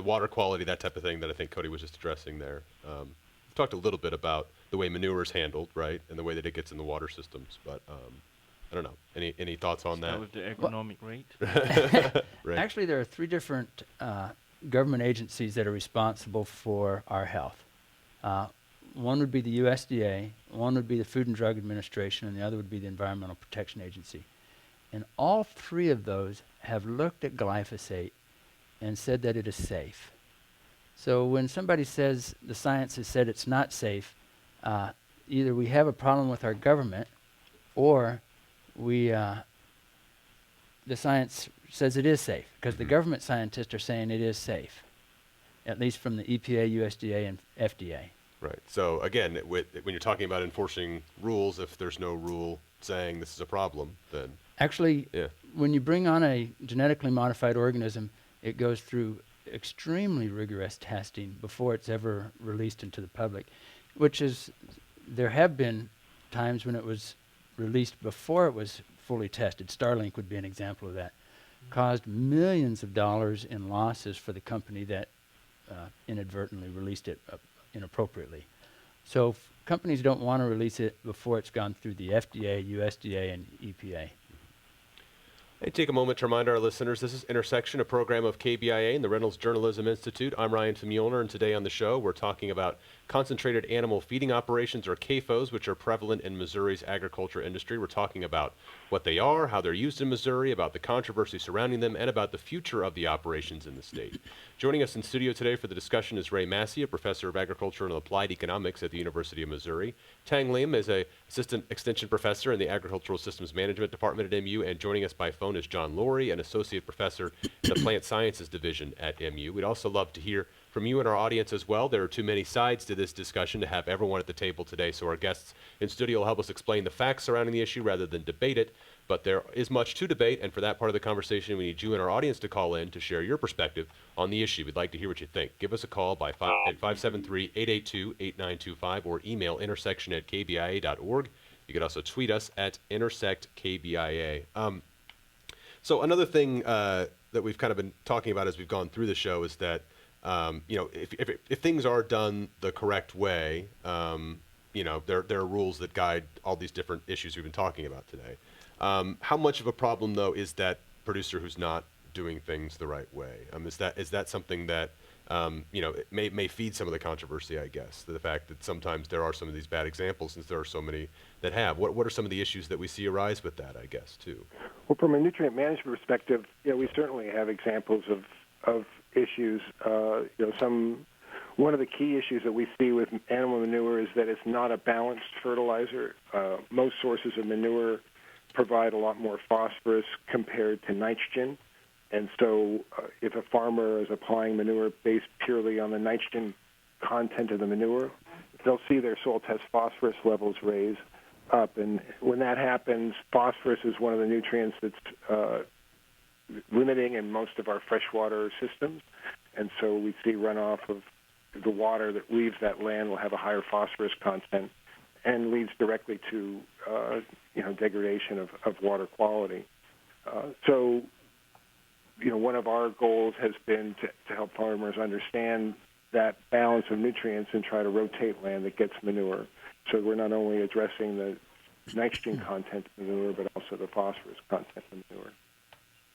water quality, that type of thing that I think Cody was just addressing there. We've talked a little bit about the way manure is handled, right, and the way that it gets in the water systems, but I don't know. Any thoughts on that? With the economic rate? Right. Actually, there are three different government agencies that are responsible for our health. One would be the USDA, one would be the Food and Drug Administration, and the other would be the Environmental Protection Agency. And all three of those have looked at glyphosate and said that it is safe. So when somebody says the science has said it's not safe, either we have a problem with our government, or the science says it is safe, because the government scientists are saying it is safe, at least from the EPA, USDA, and FDA. Right. So again, when you're talking about enforcing rules, if there's no rule saying this is a problem, then actually, when you bring on a genetically modified organism, it goes through extremely rigorous testing before it's ever released into the public, there have been times when it was released before it was fully tested. Starlink would be an example of that. Caused millions of dollars in losses for the company that inadvertently released it inappropriately. So companies don't want to release it before it's gone through the FDA, USDA, and EPA. Hey, take a moment to remind our listeners, this is Intersection, a program of KBIA and the Reynolds Journalism Institute. I'm Ryan Famulner, and today on the show, we're talking about concentrated animal feeding operations, or CAFOs, which are prevalent in Missouri's agriculture industry. We're talking about what they are, how they're used in Missouri, about the controversy surrounding them, and about the future of the operations in the state. Joining us in studio today for the discussion is Ray Massey, a professor of agriculture and applied economics at the University of Missouri. Tang Lim is an assistant extension professor in the Agricultural Systems Management Department at MU, and joining us by phone is John Laurie, an associate professor in the Plant Sciences Division at MU. We'd also love to hear from you and our audience as well. There are too many sides to this discussion to have everyone at the table today, so our guests in studio will help us explain the facts surrounding the issue rather than debate it. But there is much to debate, and for that part of the conversation, we need you and our audience to call in to share your perspective on the issue. We'd like to hear what you think. Give us a call at 573-882-8925 or email intersection@kbia.org. You can also tweet us at intersectkbia. So another thing that we've kind of been talking about as we've gone through the show is that if things are done the correct way, there are rules that guide all these different issues we've been talking about today. How much of a problem, though, is that producer who's not doing things the right way? Is that something that it may feed some of the controversy, I guess, the fact that sometimes there are some of these bad examples since there are so many that have. What are some of the issues that we see arise with that, I guess, too? Well, from a nutrient management perspective, we certainly have examples of issues. One of the key issues that we see with animal manure is that it's not a balanced fertilizer. Most sources of manure provide a lot more phosphorus compared to nitrogen. And so if a farmer is applying manure based purely on the nitrogen content of the manure, they'll see their soil test phosphorus levels raise up. And when that happens, phosphorus is one of the nutrients that's limiting in most of our freshwater systems. And so we see runoff of the water that leaves that land will have a higher phosphorus content and leads directly to degradation of water quality. One of our goals has been to help farmers understand that balance of nutrients and try to rotate land that gets manure. So we're not only addressing the nitrogen content of manure, but also the phosphorus content of manure.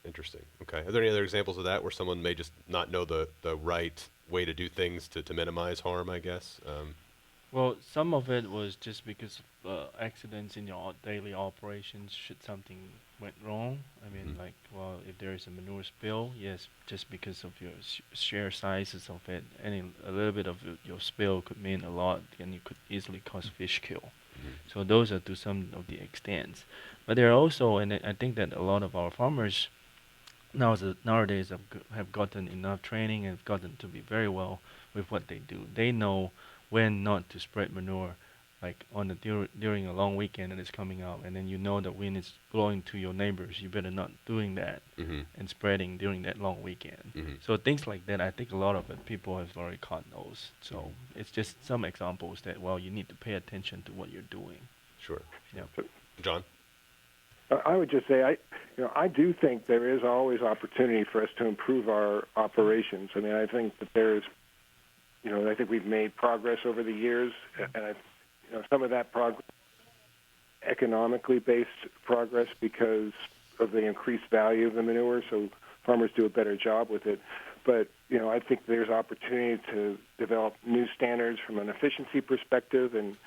Interesting. Okay. Are there any other examples of that where someone may just not know the right way to do things to minimize harm, I guess? Well, some of it was just because of accidents in your daily operations. Should something went wrong, I mean, if there is a manure spill, yes, just because of your sheer sizes of it, a little bit of your spill could mean a lot, and you could easily cause fish kill. So those are to some of the extents. But there are also, and I think that a lot of our farmers nowadays have gotten enough training and have gotten to be very well with what they do. They know when not to spread manure, like on during a long weekend and it's coming out, and then the wind is blowing to your neighbors. You better not doing that and spreading during that long weekend. So things like that, I think a lot of it people have already caught those. So it's just some examples that you need to pay attention to what you're doing. Sure. Yeah. John? I would just say, I do think there is always opportunity for us to improve our operations. I mean, I think that there's, I think we've made progress over the years, and some of that progress, economically based progress because of the increased value of the manure, so farmers do a better job with it. But, I think there's opportunity to develop new standards from an efficiency perspective, and,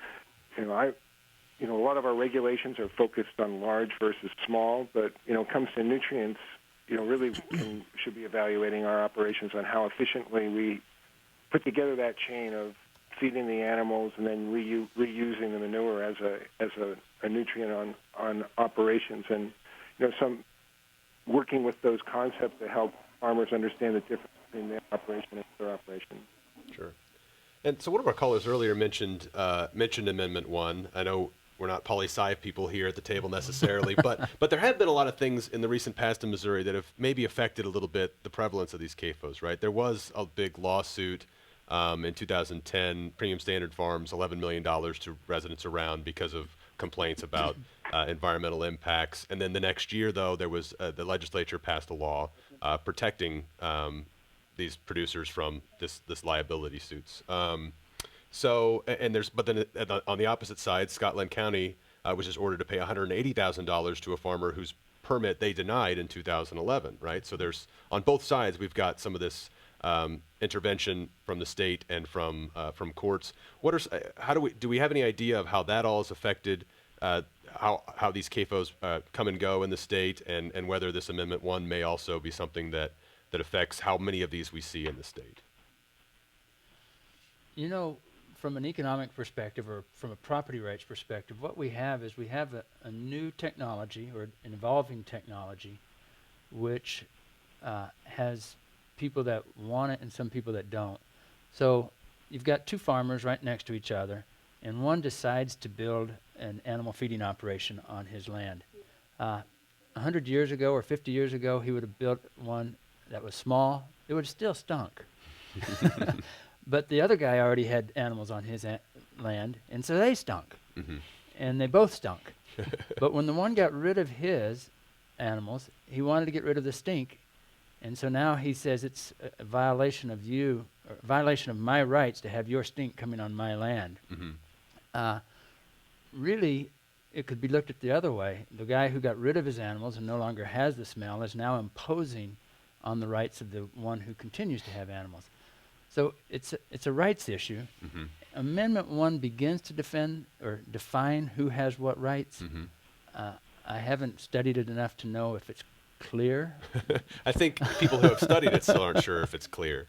a lot of our regulations are focused on large versus small, but, when it comes to nutrients, really should be evaluating our operations on how efficiently we put together that chain of feeding the animals and then reusing the manure as a nutrient on operations, and some working with those concepts to help farmers understand the difference between their operation and their operation. Sure. And so one of our callers earlier mentioned Amendment 1. I know we're not poli-sci people here at the table necessarily, but there have been a lot of things in the recent past in Missouri that have maybe affected a little bit the prevalence of these CAFOs, right? There was a big lawsuit in 2010, Premium Standard Farms, $11 million to residents around because of complaints about environmental impacts. And then the next year, though, there was the legislature passed a law protecting these producers from this liability suits. But then on the opposite side, Scotland County was just ordered to pay $180,000 to a farmer whose permit they denied in 2011, right? So there's on both sides we've got some of this intervention from the state and from courts. Do we have any idea of how that all has affected how these CAFOs come and go in the state, and whether this Amendment 1 may also be something that affects how many of these we see in the state? From an economic perspective or from a property rights perspective, what we have is we have a new technology or an evolving technology which has people that want it and some people that don't. So you've got two farmers right next to each other, and one decides to build an animal feeding operation on his land. 100 years ago or 50 years ago, he would have built one that was small. It would have still stunk. But the other guy already had animals on his land, and so they stunk. And they both stunk. But when the one got rid of his animals, he wanted to get rid of the stink. And so now he says it's a violation of violation of my rights to have your stink coming on my land. Really, it could be looked at the other way. The guy who got rid of his animals and no longer has the smell is now imposing on the rights of the one who continues to have animals. So it's a rights issue. Mm-hmm. Amendment 1 begins to defend or define who has what rights. Mm-hmm. I haven't studied it enough to know if it's clear. I think people who have studied it still aren't sure if it's clear.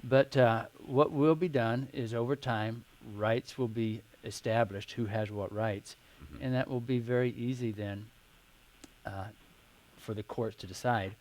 But what will be done is over time, rights will be established, who has what rights, and that will be very easy then for the courts to decide.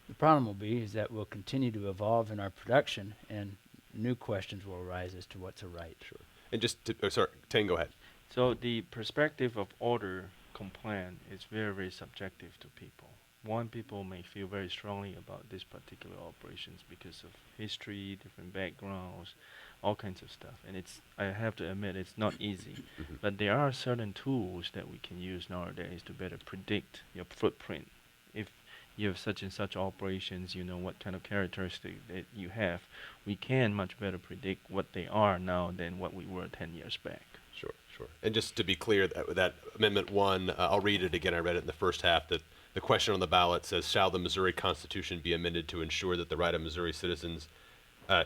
The problem will be is that we'll continue to evolve in our production, and new questions will arise as to what's a right. Sure. And just to, sorry, Tang, go ahead. So the perspective of order compliant is very, very subjective to people. One, people may feel very strongly about this particular operations because of history, different backgrounds, all kinds of stuff. And I have to admit, it's not easy. But there are certain tools that we can use nowadays to better predict your footprint. If you have such and such operations, you know what kind of characteristics that you have, we can much better predict what they are now than what we were 10 years back. Sure, sure. And just to be clear, that Amendment 1, I'll read it again. I read it in the first half. That the question on the ballot says, shall the Missouri Constitution be amended to ensure that the right of Missouri citizens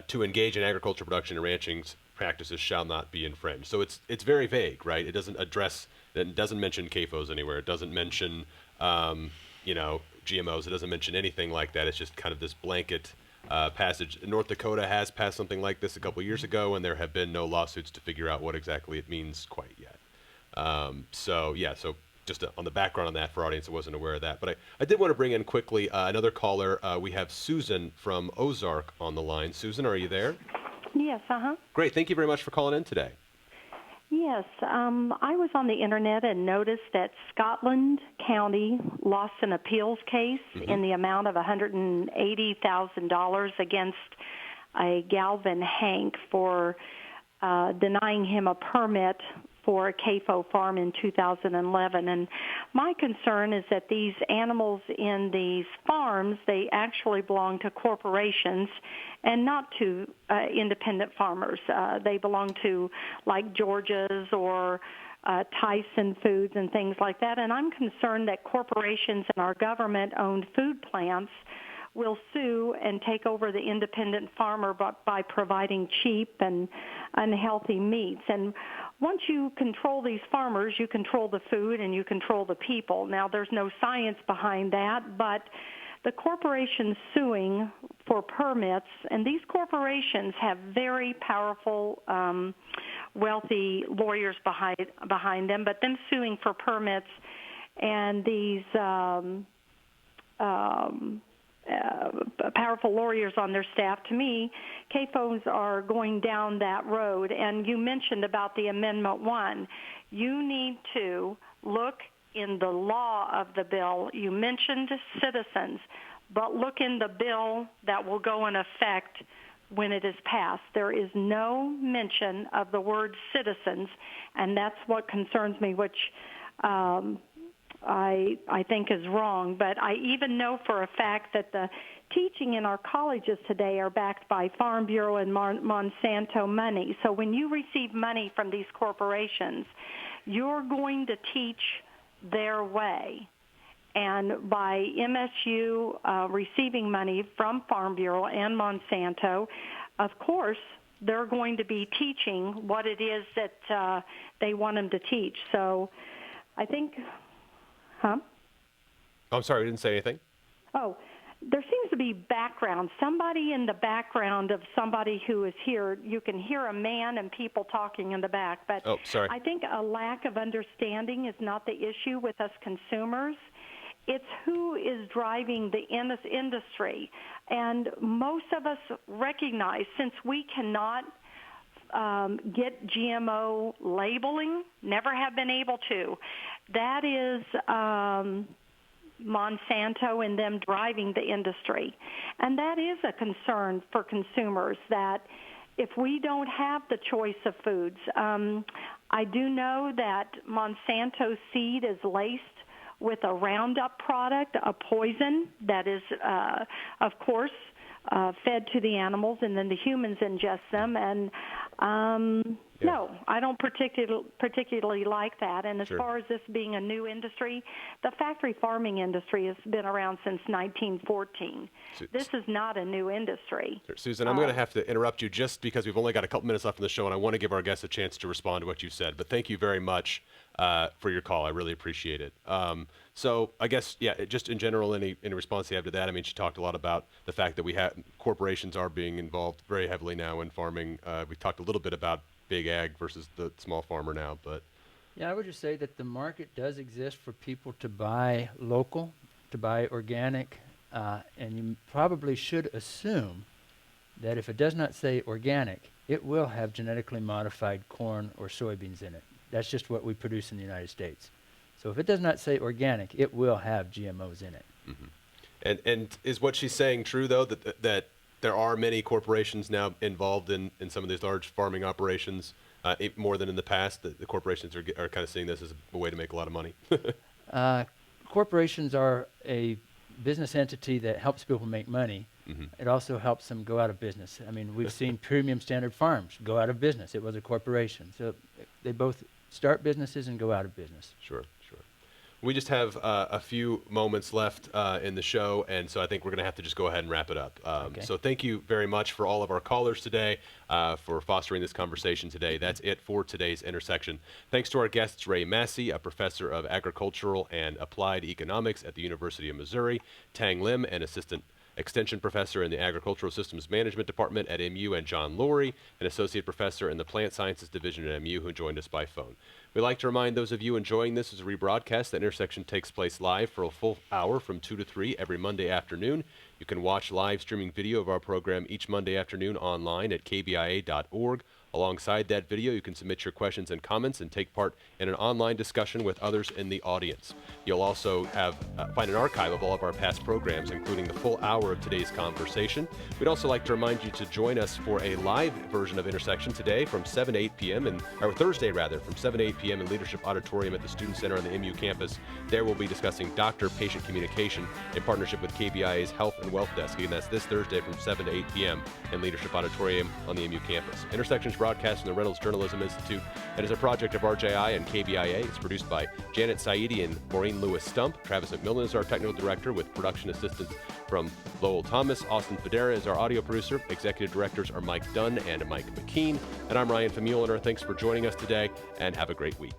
to engage in agriculture production and ranching practices shall not be infringed? So it's very vague, right? It doesn't address, it doesn't mention CAFOs anywhere. It doesn't mention, GMOs. It doesn't mention anything like that. It's just kind of this blanket passage. North Dakota has passed something like this a couple years ago, and there have been no lawsuits to figure out what exactly it means quite yet. So just on the background on that for our audience that wasn't aware of that. But I did want to bring in quickly another caller. We have Susan from Ozark on the line. Susan, are you there? Yes, Great. Thank you very much for calling in today. Yes, I was on the internet and noticed that Scotland County lost an appeals case in the amount of $180,000 against a Galvin Hank for denying him a permit for a CAFO farm in 2011. And my concern is that these animals in these farms, they actually belong to corporations and not to independent farmers. They belong to like George's or Tyson Foods and things like that. And I'm concerned that corporations and our government-owned food plants will sue and take over the independent farmer by providing cheap and unhealthy meats. And once you control these farmers, you control the food and you control the people. Now, there's no science behind that, but the corporations suing for permits, and these corporations have very powerful, wealthy lawyers behind them, but them suing for permits and these powerful lawyers on their staff, to me, CAFOs are going down that road. And you mentioned about the Amendment 1. You need to look in the law of the bill. You mentioned citizens, but look in the bill that will go in effect when it is passed. There is no mention of the word citizens, and that's what concerns me, which I think is wrong. But I even know for a fact that the teaching in our colleges today are backed by Farm Bureau and Monsanto money. So when you receive money from these corporations, you're going to teach their way. And by MSU receiving money from Farm Bureau and Monsanto, of course, they're going to be teaching what it is that they want them to teach. So I think... Huh? I'm sorry, I didn't say anything. Oh, there seems to be background. Somebody in the background of somebody who is here. You can hear a man and people talking in the back. But oh, sorry. I think a lack of understanding is not the issue with us consumers. It's who is driving the industry. And most of us recognize, since we cannot get GMO labeling, never have been able to, that is Monsanto and them driving the industry. And that is a concern for consumers, that if we don't have the choice of foods, I do know that Monsanto seed is laced with a Roundup product, a poison that is, of course, fed to the animals, and then the humans ingest them. And no, I don't particularly like that. And as far as this being a new industry, the factory farming industry has been around since 1914. This is not a new industry. Susan, I'm going to have to interrupt you just because we've only got a couple minutes left in the show, and I want to give our guests a chance to respond to what you said. But thank you very much for your call. I really appreciate it. So I guess, just in general, any response you have to that? I mean, she talked a lot about the fact that corporations are being involved very heavily now in farming. We talked a little bit about big ag versus the small farmer now, but yeah, I would just say that the market does exist for people to buy local, to buy organic, and you probably should assume that if it does not say organic, it will have genetically modified corn or soybeans in it. That's just what we produce in the United States. So if it does not say organic, it will have GMOs in it. Mm-hmm. And is what she's saying true, though, that there are many corporations now involved in some of these large farming operations, more than in the past? The corporations are kind of seeing this as a way to make a lot of money. Corporations are a business entity that helps people make money. Mm-hmm. It also helps them go out of business. I mean, we've seen Premium Standard Farms go out of business. It was a corporation. So they both start businesses and go out of business. Sure. We just have a few moments left in the show, and so I think we're going to have to just go ahead and wrap it up. So thank you very much for all of our callers today, for fostering this conversation today. That's it for today's Intersection. Thanks to our guests, Ray Massey, a professor of agricultural and applied economics at the University of Missouri, Tang Lim, an assistant extension professor in the Agricultural Systems Management Department at MU, and John Laurie, an associate professor in the Plant Sciences Division at MU, who joined us by phone. We'd like to remind those of you enjoying this as a rebroadcast that Intersection takes place live for a full hour from 2 to 3 every Monday afternoon. You can watch live streaming video of our program each Monday afternoon online at kbia.org. Alongside that video, you can submit your questions and comments and take part in an online discussion with others in the audience. You'll also find an archive of all of our past programs, including the full hour of today's conversation. We'd also like to remind you to join us for a live version of Intersection today from 7 to 8 p.m. or Thursday rather, from 7 to 8 p.m. in Leadership Auditorium at the Student Center on the MU campus. There we'll be discussing doctor-patient communication in partnership with KBIA's Health and Wealth Desk. Again, that's this Thursday from 7 to 8 p.m. in Leadership Auditorium on the MU campus. Intersection's broadcast from the Reynolds Journalism Institute and is a project of RJI and KBIA. It's produced by Janet Saidi and Maureen Lewis Stump. Travis McMillan is our technical director with production assistance from Lowell Thomas. Austin Federa is our audio producer. Executive directors are Mike Dunn and Mike McKean. And I'm Ryan Famuliner. Thanks for joining us today and have a great week.